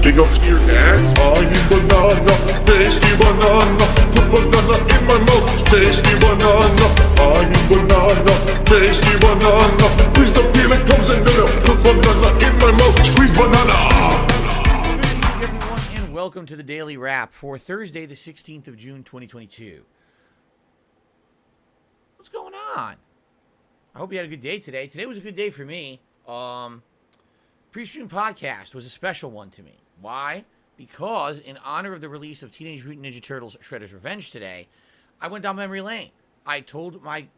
Big ups to your dad. I eat banana, tasty banana. Put banana in my mouth, tasty banana. I eat banana, tasty banana. Please don't feel it comes in there. Put banana in my mouth, squeeze banana. Good evening, everyone, and welcome to the Daily Wrap for Thursday, the 16th of June, 2022. What's going on? I hope you had a good day today. Today was a good day for me. Pre-stream podcast was a special one to me. Why? Because in honor of the release of Teenage Mutant Ninja Turtles Shredder's Revenge today, I went down memory lane. I told my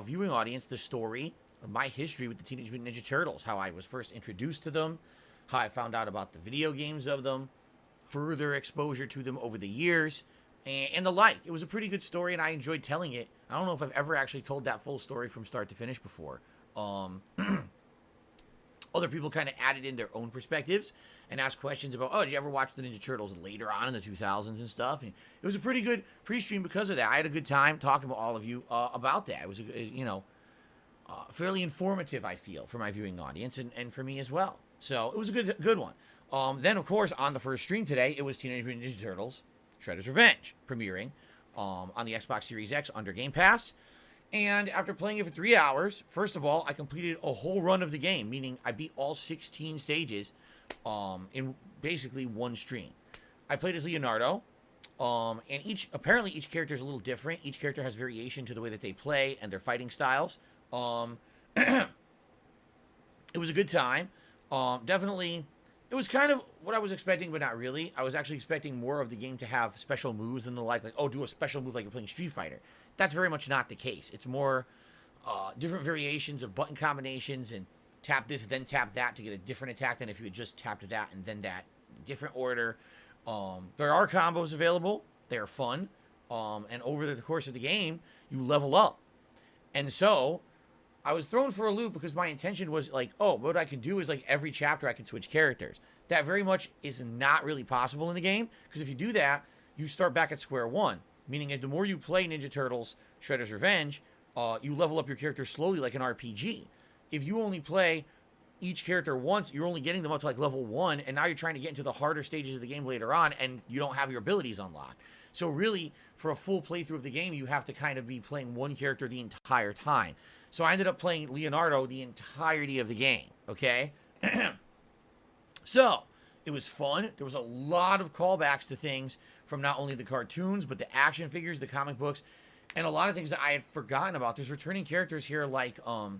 viewing audience the story of my history with the Teenage Mutant Ninja Turtles, how I was first introduced to them, how I found out about the video games of them, further exposure to them over the years, and the like. It was a pretty good story, and I enjoyed telling it. I don't know if I've ever actually told that full story from start to finish before. Other people kind of added in their own perspectives and asked questions about, oh, did you ever watch the Ninja Turtles later on in the 2000s and stuff? And it was a pretty good pre-stream because of that. I had a good time talking to all of you about that. It was, fairly informative, I feel, for my viewing audience and for me as well. So it was a good one. Then, of course, on the first stream today, it was Teenage Mutant Ninja Turtles Shredder's Revenge premiering on the Xbox Series X under Game Pass. And after playing it for 3 hours, first of all, I completed a whole run of the game, meaning I beat all 16 stages in basically one stream. I played as Leonardo, and apparently each character is a little different. Each character has variation to the way that they play and their fighting styles. It was a good time. Definitely, it was kind of what I was expecting, but not really. I was actually expecting more of the game to have special moves and the like, oh, do a special move like you're playing Street Fighter. That's very much not the case. It's more different variations of button combinations and tap this, then tap that to get a different attack than if you had just tapped that and then that. Different order. There are combos available. They are fun. And over the course of the game, you level up. And so I was thrown for a loop because my intention was like, oh, what I can do is like every chapter I can switch characters. That very much is not really possible in the game, because if you do that, you start back at square one. Meaning that the more you play Ninja Turtles Shredder's Revenge, you level up your character slowly like an RPG. If you only play each character once, you're only getting them up to like level 1, and now you're trying to get into the harder stages of the game later on, and you don't have your abilities unlocked. So really, for a full playthrough of the game, you have to kind of be playing one character the entire time. So I ended up playing Leonardo the entirety of the game, okay? So, it was fun. There was a lot of callbacks to things from not only the cartoons, but the action figures, the comic books, and a lot of things that I had forgotten about. There's returning characters here like, oh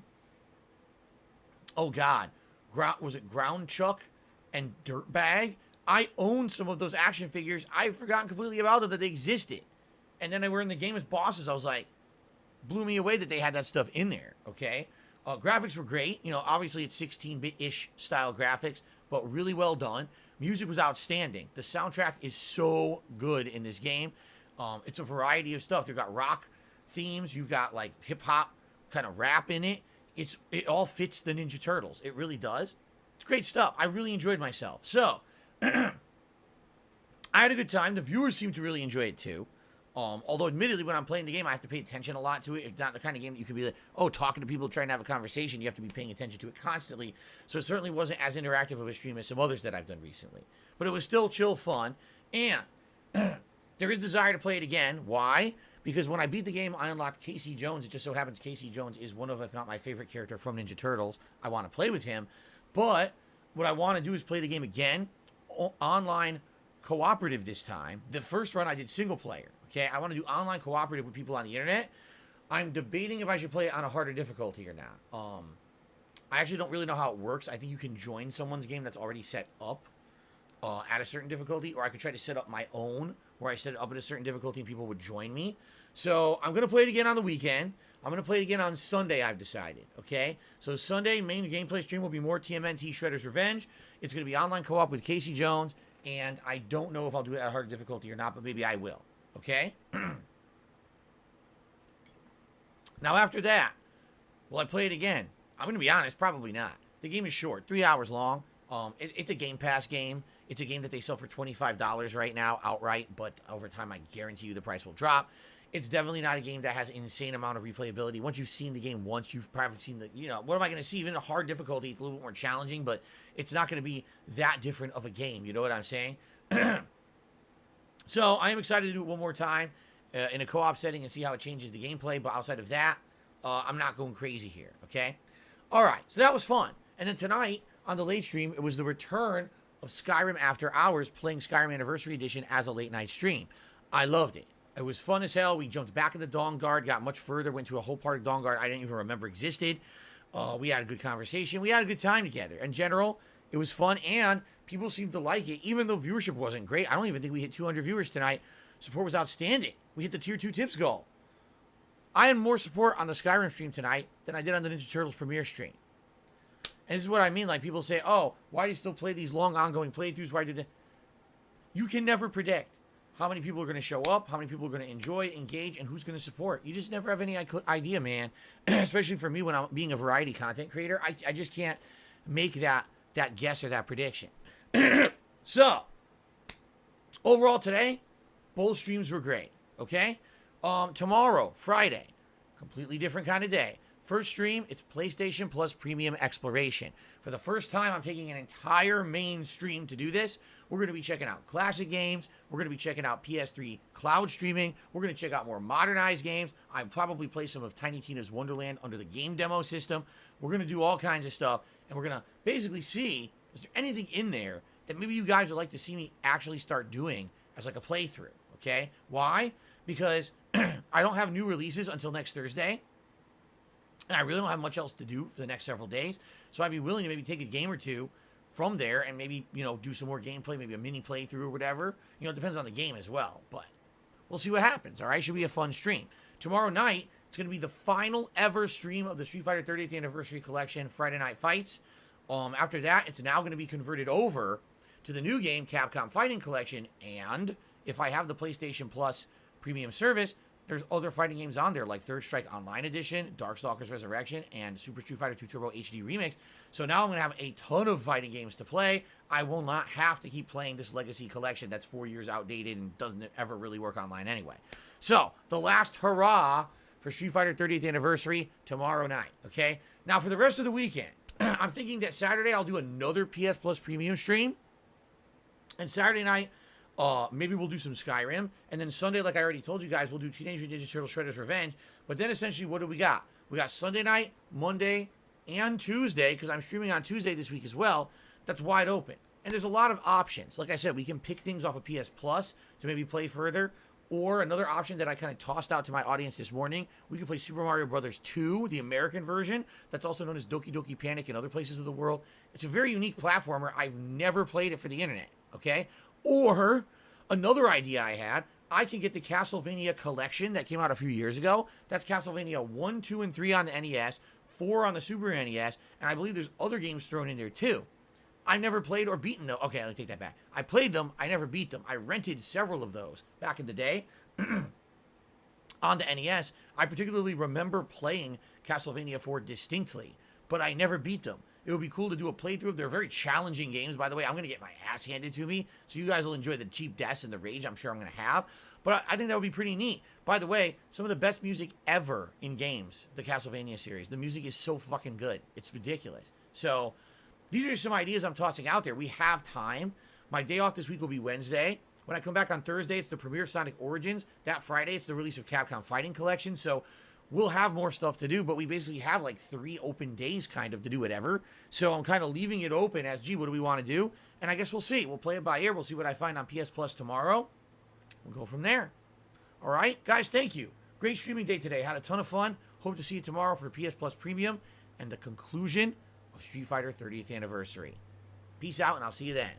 God, was it Ground Chuck and Dirtbag? I own some of those action figures. I've forgotten completely about them, that they existed. And then they were in the game as bosses. I was like, blew me away that they had that stuff in there, okay? Graphics were great. You know, obviously it's 16-bit-ish style graphics, but really well done. Music was outstanding. The soundtrack is so good in this game. It's a variety of stuff. You've got rock themes. You've got like hip-hop kind of rap in it. It all fits the Ninja Turtles. It really does. It's great stuff. I really enjoyed myself. So, I had a good time. The viewers seem to really enjoy it too. Although admittedly, when I'm playing the game, I have to pay attention a lot to it. It's not the kind of game that you could be like, oh, talking to people, trying to have a conversation. You have to be paying attention to it constantly. So it certainly wasn't as interactive of a stream as some others that I've done recently. But it was still chill fun. And there is desire to play it again. Why? Because when I beat the game, I unlocked Casey Jones. It just so happens Casey Jones is one of, if not my favorite character from Ninja Turtles. I want to play with him. But what I want to do is play the game again, online cooperative this time. The first run I did single player. Okay, I want to do online cooperative with people on the internet. I'm debating if I should play it on a harder difficulty or not. I actually don't really know how it works. I think you can join someone's game that's already set up at a certain difficulty, or I could try to set up my own, where I set it up at a certain difficulty and people would join me. So I'm going to play it again on the weekend. I'm going to play it again on Sunday, I've decided, okay? So Sunday, main gameplay stream will be more TMNT Shredder's Revenge. It's going to be online co-op with Casey Jones, and I don't know if I'll do it at harder difficulty or not, but maybe I will. Okay? Now, after that, will I play it again? I'm going to be honest, probably not. The game is short, 3 hours long. It's a Game Pass game. It's a game that they sell for $25 right now outright, but over time, I guarantee you the price will drop. It's definitely not a game that has an insane amount of replayability. Once you've seen the game once, you've probably seen the, what am I going to see? Even a hard difficulty, it's a little bit more challenging, but it's not going to be that different of a game. You know what I'm saying? So I am excited to do it one more time in a co-op setting and see how it changes the gameplay. But outside of that, I'm not going crazy here, okay? All right, so that was fun. And then tonight on the late stream, it was the return of Skyrim After Hours, playing Skyrim Anniversary Edition as a late night stream. I loved it. It was fun as hell. We jumped back in the Dawnguard, got much further, went to a whole part of Dawnguard I didn't even remember existed. We had a good conversation. We had a good time together. In general, it was fun, and people seemed to like it, even though viewership wasn't great. I don't even think we hit 200 viewers tonight. Support was outstanding. We hit the Tier 2 tips goal. I had more support on the Skyrim stream tonight than I did on the Ninja Turtles premiere stream. And this is what I mean. Like, people say, oh, why do you still play these long ongoing playthroughs? Why did that? You can never predict how many people are going to show up, how many people are going to enjoy, engage, and who's going to support. You just never have any idea, man. Especially for me when I'm being a variety content creator. I just can't make that guess or that prediction. So, overall today, both streams were great, okay? Tomorrow, Friday, completely different kind of day. First stream, it's PlayStation Plus Premium Exploration. For the first time, I'm taking an entire main stream to do this. We're going to be checking out classic games. We're going to be checking out PS3 cloud streaming. We're going to check out more modernized games. I'll probably play some of Tiny Tina's Wonderland under the game demo system. We're going to do all kinds of stuff, and we're going to basically see, is there anything in there that maybe you guys would like to see me actually start doing as like a playthrough, okay? Why? Because I don't have new releases until next Thursday. And I really don't have much else to do for the next several days. So I'd be willing to maybe take a game or two from there and maybe, do some more gameplay, maybe a mini playthrough or whatever. It depends on the game as well. But we'll see what happens, all right? Should be a fun stream. Tomorrow night, it's going to be the final ever stream of the Street Fighter 30th Anniversary Collection, Friday Night Fights. After that, it's now going to be converted over to the new game, Capcom Fighting Collection. And if I have the PlayStation Plus Premium service, there's other fighting games on there, like Third Strike Online Edition, Darkstalkers Resurrection, and Super Street Fighter 2 Turbo HD Remix. So now I'm going to have a ton of fighting games to play. I will not have to keep playing this Legacy Collection that's 4 years outdated and doesn't ever really work online anyway. So, the last hurrah for Street Fighter 30th Anniversary tomorrow night, okay? Now, for the rest of the weekend, I'm thinking that Saturday I'll do another PS Plus Premium stream. And Saturday night, maybe we'll do some Skyrim. And then Sunday, like I already told you guys, we'll do Teenage Mutant Ninja Turtles Shredder's Revenge. But then essentially, what do we got? We got Sunday night, Monday, and Tuesday, because I'm streaming on Tuesday this week as well. That's wide open. And there's a lot of options. Like I said, we can pick things off of PS Plus to maybe play further. Or another option that I kind of tossed out to my audience this morning, we can play Super Mario Bros. 2, the American version. That's also known as Doki Doki Panic in other places of the world. It's a very unique platformer. I've never played it for the internet, okay? Or another idea I had, I can get the Castlevania collection that came out a few years ago. That's Castlevania 1, 2, and 3 on the NES, 4 on the Super NES, and I believe there's other games thrown in there too. I never played or beaten them. Okay, let me take that back. I played them. I never beat them. I rented several of those back in the day on the NES. I particularly remember playing Castlevania 4 distinctly, but I never beat them. It would be cool to do a playthrough. They're very challenging games, by the way. I'm going to get my ass handed to me, so you guys will enjoy the cheap deaths and the rage I'm sure I'm going to have. But I think that would be pretty neat. By the way, some of the best music ever in games, the Castlevania series. The music is so fucking good. It's ridiculous. So these are some ideas I'm tossing out there. We have time. My day off this week will be Wednesday. When I come back on Thursday, it's the premiere of Sonic Origins. That Friday, it's the release of Capcom Fighting Collection. So we'll have more stuff to do, but we basically have like 3 open days kind of to do whatever. So I'm kind of leaving it open as, gee, what do we want to do? And I guess we'll see. We'll play it by ear. We'll see what I find on PS Plus tomorrow. We'll go from there. All right, guys, thank you. Great streaming day today. Had a ton of fun. Hope to see you tomorrow for PS Plus Premium and the conclusion of Street Fighter 30th Anniversary. Peace out, and I'll see you then.